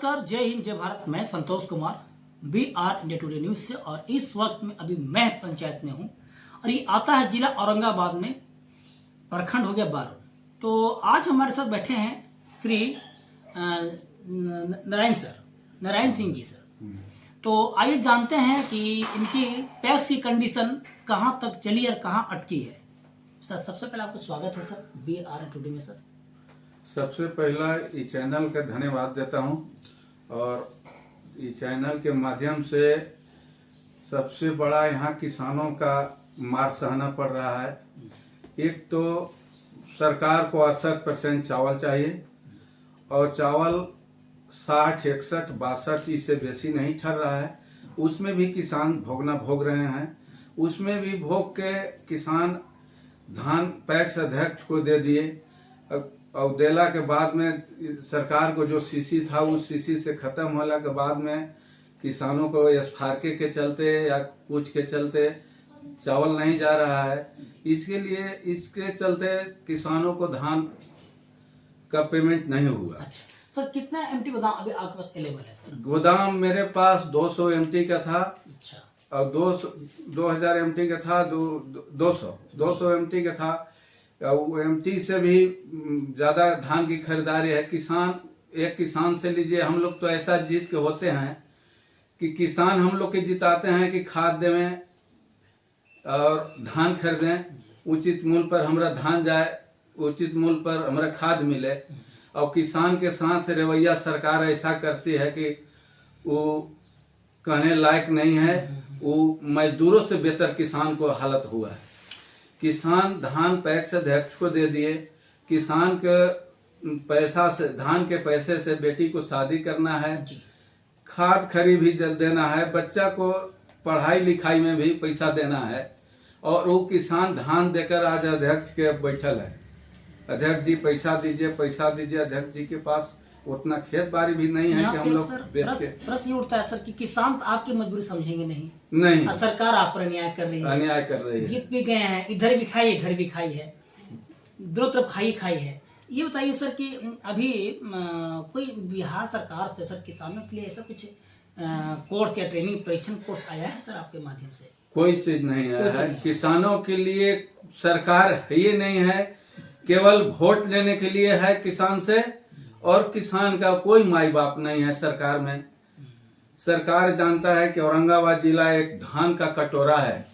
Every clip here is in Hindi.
नमस्कार, जय हिंद, जय भारत। मैं Santosh Kumar, BR India Today news से। और इस वक्त में अभी मैं पंचायत में हूं और ये आता है जिला औरंगाबाद में, प्रखंड हो गया बारो। तो आज हमारे साथ बैठे हैं श्री नारायण सिंह जी सर। तो आइए जानते हैं कि इनकी पैस की कंडीशन कहां तक चली और कहां अटकी है। सर, सबसे पहले आपका स्वागत है सर BR टुडे में। सर, सबसे पहला इस चैनल का धन्यवाद देता हूं और इस चैनल के माध्यम से सबसे बड़ा यहाँ किसानों का मार सहना पड़ रहा है। एक तो सरकार को 68% चावल चाहिए और चावल 60, 61, 62 इससे बेसी नहीं ठहर रहा है। उसमें भी किसान भोग रहे हैं। उसमें भी भोग के किसान धान पैक्स अध्यक्ष को दे दिए और देला के बाद में सरकार को जो सीसी था उस सीसी से खत्म होने के बाद में किसानों को एस्फारके के चलते या कुछ के चलते चावल नहीं जा रहा है। इसके चलते किसानों को धान का पेमेंट नहीं हुआ। अच्छा सर, कितना एमटी गोदाम अभी आपके पास अवेलेबल है सर? गोदाम मेरे पास 200 एमटी का था। अच्छा। और 2000 एमटी का था। 200 एमटी का था। एमटी से भी ज्यादा धान की खरीदारी है। एक किसान से लीजिए, हम लोग तो ऐसा जीत के होते हैं कि किसान हम लोग के जिताते हैं कि खाद देवें और धान खरीदें, उचित मूल्य पर हमारा धान जाए, उचित मूल्य पर हमारा खाद मिले। और किसान के साथ रवैया सरकार ऐसा करती है कि वो कहने लायक नहीं है। वो मजदूरों से बेहतर किसान को हालत हुआ है। किसान धान पैक्स अध्यक्ष को दे दिए। किसान के पैसा से, धान के पैसे से बेटी को शादी करना है, खाद खरी भी देना है, बच्चा को पढ़ाई लिखाई में भी पैसा देना है। और वो किसान धान देकर आज अध्यक्ष के बैठल है। अध्यक्ष जी पैसा दीजिए, पैसा दीजिए। अध्यक्ष जी के पास उतना खेत बाड़ी भी नहीं है कि हम लोग बेच के। प्रश्न ये उठता है सर कि किसान आपकी मजबूरी समझेंगे नहीं। नहीं, सरकार आप पर अन्याय कर रही है। जीत भी गए हैं, इधर भी खाई इधर भी खाई है, दोनों तरफ खाई है। ये बताइए सर कि अभी कोई बिहार सरकार से सर किसानों के लिए ऐसा कुछ कोर्स या ट्रेनिंग परीक्षण कोर्स आया है सर आपके माध्यम से? कोई चीज नहीं आया है। किसानों के लिए सरकार ये नहीं है, केवल वोट लेने के लिए है किसान से। और किसान का कोई माई बाप नहीं है सरकार में। सरकार जानता है कि औरंगाबाद जिला एक धान का कटोरा है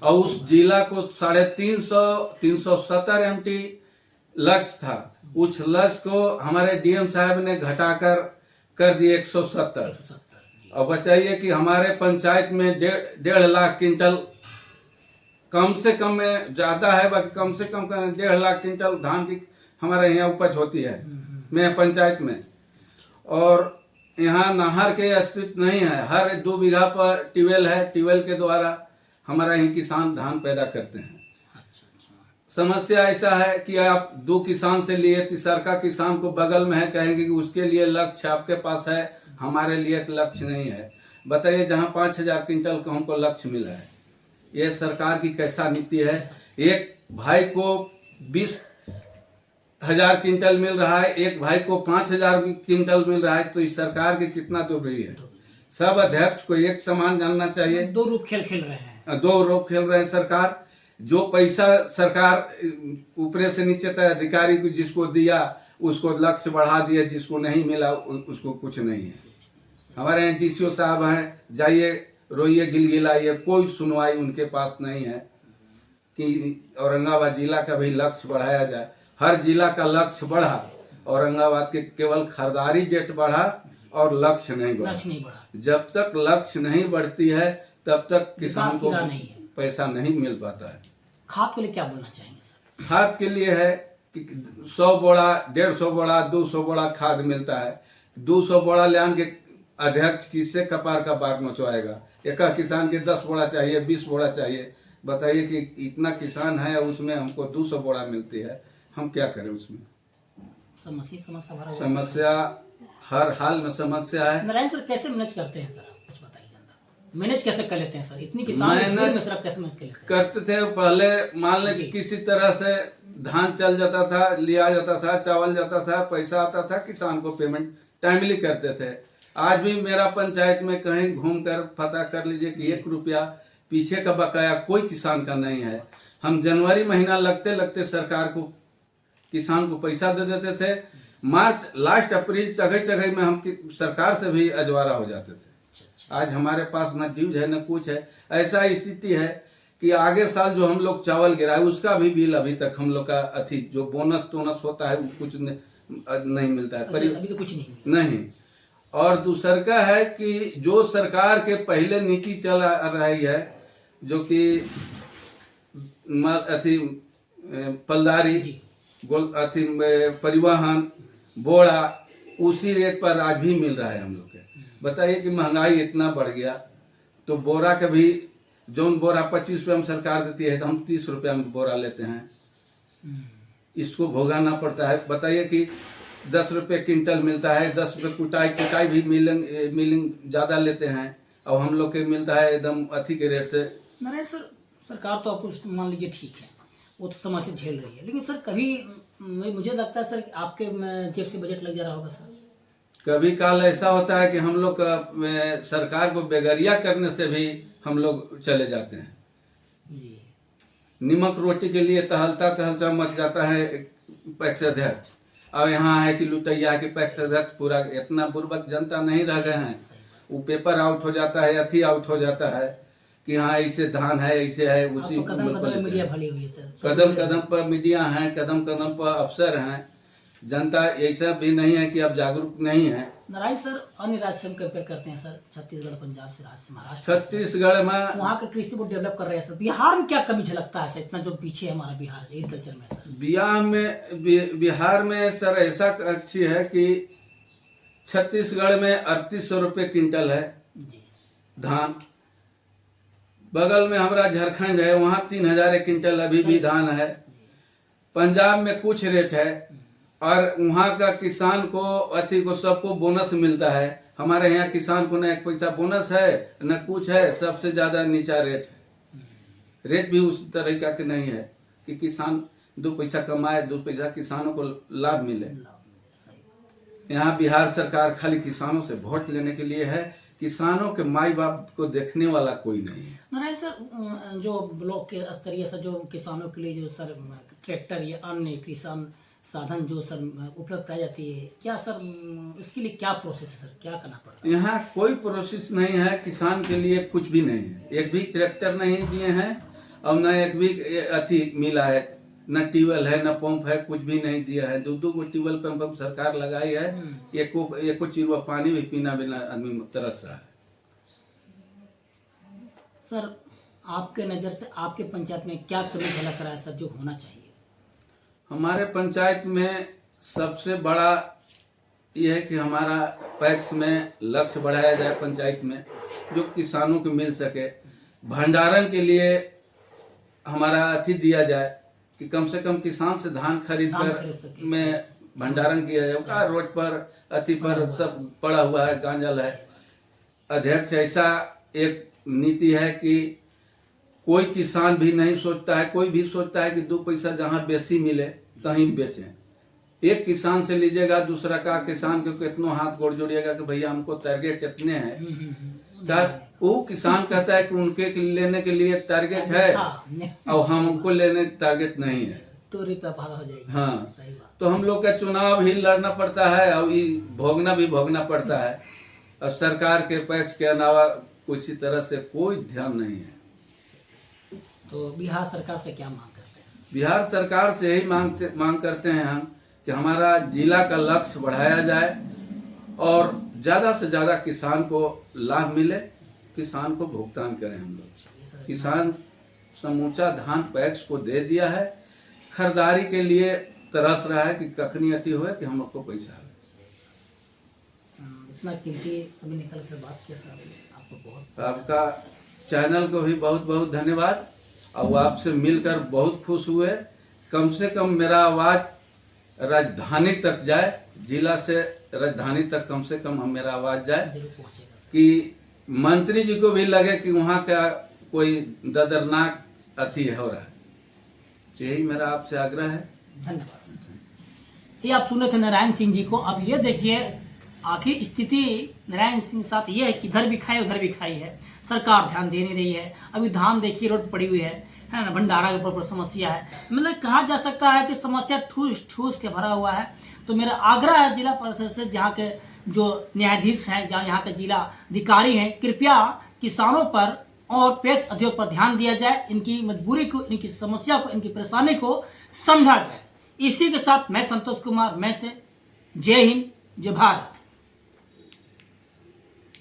और उस जिला को 370 एमटी लक्ष्य था। उस लक्ष्य को हमारे डीएम साहब ने घटाकर कर दिए 170। और बताइए कि हमारे पंचायत में 1.5 लाख क्विंटल, कम से कम में ज्यादा है, बाकी कम से कम 1.5 लाख क्विंटल धान की हमारे यहाँ उपज होती है मैं पंचायत में। और यहाँ नहर के अस्तित्व नहीं है। हर 2 बीघा पर ट्यूबवेल है। ट्यूबवेल के द्वारा हमारा यहाँ किसान धान पैदा करते हैं। समस्या ऐसा है कि आप 2 किसान से लिए, तीसरा किसान को बगल में है, कहेंगे कि उसके लिए लक्ष्य आपके पास है, हमारे लिए एक लक्ष्य नहीं है। बताइए, जहाँ 5000 क्विंटल का हमको लक्ष्य मिला है, ये सरकार की कैसा नीति है? एक भाई को 20,000 क्विंटल मिल रहा है, एक भाई को 5,000 क्विंटल मिल रहा है, तो इस सरकार की कितना दुर्बली है। सब अध्यक्ष को एक समान जानना चाहिए। 2 रूप खेल रहे हैं। 2 रूप खेल रहे हैं सरकार। जो पैसा सरकार ऊपर से नीचे तक अधिकारी को जिसको दिया उसको लक्ष्य बढ़ा दिया, जिसको नहीं मिला उसको कुछ नहीं है। हमारे यहाँ DCO साहब हैं, जाइए रोइए गिलगिलाइए, कोई सुनवाई उनके पास नहीं है कि औरंगाबाद जिला का भी लक्ष्य बढ़ाया जाए। हर जिला का लक्ष्य बढ़ा, औरंगाबाद के केवल खरीदारी डेट बढ़ा और लक्ष्य नहीं बढ़ा। जब तक लक्ष्य नहीं बढ़ती है तब तक किसान को पैसा नहीं मिल पाता है। खाद के लिए क्या बोलना चाहेंगे सर? खाद के लिए है कि 100 बोरा, 150 बोरा, 200 बोरा खाद मिलता है। 200 बोरा लान के अध्यक्ष किससे कपार का बाग मचवाएगा? एक किसान के 10 बोरा चाहिए, 20 बोरा चाहिए। बताइए कि इतना किसान है, उसमें हमको 200 बोरा मिलती है, हम क्या करें उसमें? समस्या हर हाल में समस्या है। नारायण सर, कैसे मैनेज करते हैं सर? कुछ बताइए, जनता मैनेज कैसे कर लेते हैं सर? इतनी किसान में सर आप कैसे मैनेज कर लेते हैं? करते थे पहले, मान ले किसी तरह से धान चल जाता था, लिया जाता था, चावल जाता था, पैसा आता था, किसान को पेमेंट टाइमली करते थे। आज भी मेरा पंचायत में कहीं घूमकर पता कर लीजिए कि 1 रुपया पीछे का बकाया कोई किसान का नहीं है। हम जनवरी महीना लगते लगते सरकार को, किसान को पैसा दे देते थे। मार्च लास्ट अप्रैल जगह जगह में हम सरकार से भी अजवारा हो जाते थे। आज हमारे पास न ड्यूज है न कुछ है। ऐसा स्थिति है कि आगे साल जो हम लोग चावल गिराए उसका भी बिल अभी तक हम लोग का जो बोनस टोनस होता है वो कुछ नहीं मिलता है। अभी तो कुछ नहीं। और दूसर का है कि जो सरकार के पहले नीति चल रही है, जो कि पलदारी परिवहन बोरा उसी रेट पर आज भी मिल रहा है हम लोग के। बताइए कि महंगाई इतना बढ़ गया तो बोरा का भी जोन बोरा 25 रुपये में सरकार देती है तो हम 30 रुपया में बोरा लेते हैं, इसको भोगाना पड़ता है। बताइए कि 10 रुपये क्विंटल मिलता है, 10 रुपये कुटाई भी मिलिंग ज्यादा लेते हैं और हम लोग के मिलता है एकदम अथी के रेट से। नारायण सर, सरकार तो आपको मान लीजिए ठीक है, वो तो समय से झेल रही है, लेकिन सर कभी मुझे लगता है सर कि आपके जेब से बजट लग जा रहा होगा सर। कभी काल ऐसा होता है कि हम लोग सरकार को बेगरिया करने से भी हम लोग चले जाते हैं जी। निमक रोटी के लिए तहलता मच जाता है पैक्स अध्यक्ष। अब यहाँ है कि लुटैया के पैक्स अध्यक्ष पूरा इतना बुर्बक जनता नहीं रह गए हैं। वो पेपर आउट हो जाता है, अथी आउट हो जाता है कि हाँ ऐसे धान है, ऐसे है, उसी कदम कदम मीडिया भली हुई है सर, कदम कदम पर मीडिया है, कदम कदम पर अफसर हैं। जनता ऐसा भी नहीं है कि अब जागरूक नहीं है। नारायण सर, अन्य राज्य से हम कंपेयर करते हैं सर, छत्तीसगढ़, पंजाब से, राज्य से, महाराष्ट्र, छत्तीसगढ़ में वहाँ के कृषि को डेवलप कर रहे हैं सर। बिहार में क्या कमी झलकता है सर, इतना जो पीछे है हमारा बिहार एग्रीकल्चर में सर? बिहार में सर ऐसा अच्छी है कि छत्तीसगढ़ में 3800 रुपये क्विंटल है धान। बगल में हमारा झारखंड है, वहाँ 3000 क्विंटल अभी भी धान है। पंजाब में कुछ रेट है और वहाँ का किसान को अथी को सबको बोनस मिलता है। हमारे यहाँ किसान को न 1 पैसा बोनस है न कुछ है, सबसे ज्यादा नीचा रेट है। रेट भी उस तरीका के नहीं है कि किसान 2 पैसा कमाए, 2 पैसा किसानों को लाभ मिले। यहाँ बिहार सरकार खाली किसानों से वोट लेने के लिए है, किसानों के माई बाप को देखने वाला कोई नहीं है। नारायण सर, जो ब्लॉक के स्तरीय सर जो किसानों के लिए जो सर ट्रैक्टर या अन्य किसान साधन जो सर उपलब्ध कराई जाती है, क्या सर इसके लिए क्या प्रोसेस है सर, क्या करना पड़ता है? यहाँ कोई प्रोसेस नहीं है, किसान के लिए कुछ भी नहीं है। एक भी ट्रैक्टर नहीं दिए हैं और न एक भी अथी मिला है, न ट्यूबवेल है न पंप है, कुछ भी नहीं दिया है। 2 गो ट्यूबवेल पंप सरकार लगाई है, एको चिरुआ पानी भी पीना बिना आदमी तरस रहा है। सर आपके नज़र से आपके पंचायत में क्या कमी झलक रहा है सर, जो होना चाहिए? हमारे पंचायत में सबसे बड़ा यह है कि हमारा पैक्स में लक्ष्य बढ़ाया जाए पंचायत में, जो किसानों को मिल सके। भंडारण के लिए हमारा अथी दिया जाए कि कम से कम किसान से धान खरीद कर में भंडारण किया जाए। रोड पर अथी पर सब पड़ा हुआ है, गांजल है। अध्यक्ष ऐसा एक नीति है कि कोई किसान भी नहीं सोचता है, कोई भी सोचता है कि 2 पैसा जहाँ बेसी मिले कहीं बेचें। एक किसान से लीजिएगा, दूसरा का किसान को कितनों हाथ गोड़ जोड़िएगा कि भैया हमको टारगेट कितने हैं। वो किसान कहता है कि उनके लेने के लिए टारगेट है और हमको लेने टारगेट नहीं है, तो रिपा भागा हो जाएगी। हाँ, तो हम लोग का चुनाव ही लड़ना पड़ता है और भोगना पड़ता है। और सरकार के पैक्स के अलावा किसी तरह से कोई ध्यान नहीं है। तो बिहार सरकार से क्या मांग करते हैं? बिहार सरकार से यही मांग करते हैं हम कि हमारा जिला का लक्ष्य बढ़ाया जाए और ज्यादा से ज्यादा किसान को लाभ मिले, किसान को भुगतान करें। हम लोग किसान समूचा धान पैक्स को दे दिया है, खरीदारी के लिए तरस रहा है कि कखनी अति हो कि हम लोग को पैसा है। इतना कीमती समय निकल से बात किया सर, आपको बहुत, आपका चैनल को भी बहुत बहुत धन्यवाद। और आपसे मिलकर बहुत खुश हुए। कम से कम मेरा आवाज राजधानी तक जाए, जिला से राजधानी तक कम से कम मेरा आवाज जाए कि मंत्री जी को भी लगे कि वहाँ का कोई दर्दनाक अथी हो रहा है। यही मेरा आपसे आग्रह है। धन्यवाद। ये आप सुने थे नारायण सिंह जी को। अब ये देखिए आखिर स्थिति नारायण सिंह साथ ये है कि इधर भी खाई उधर भी खाई है, सरकार ध्यान दे नहीं रही है। अभी धान देखिए रोड पड़ी हुई है ना, भंडारा के ऊपर समस्या है। मतलब कहा जा सकता है कि समस्या ठूस ठूस के भरा हुआ है। तो मेरा आग्रह है जिला परिषद से, जहाँ के जो न्यायाधीश हैं, जहाँ यहाँ के जिला अधिकारी हैं, कृपया किसानों पर और पैक्स अधियोग पर ध्यान दिया जाए, इनकी मजबूरी को, इनकी समस्या को, इनकी परेशानी को समझा जाए। इसी के साथ मैं संतोष कुमार, मैं से जय हिंद, जय भारत।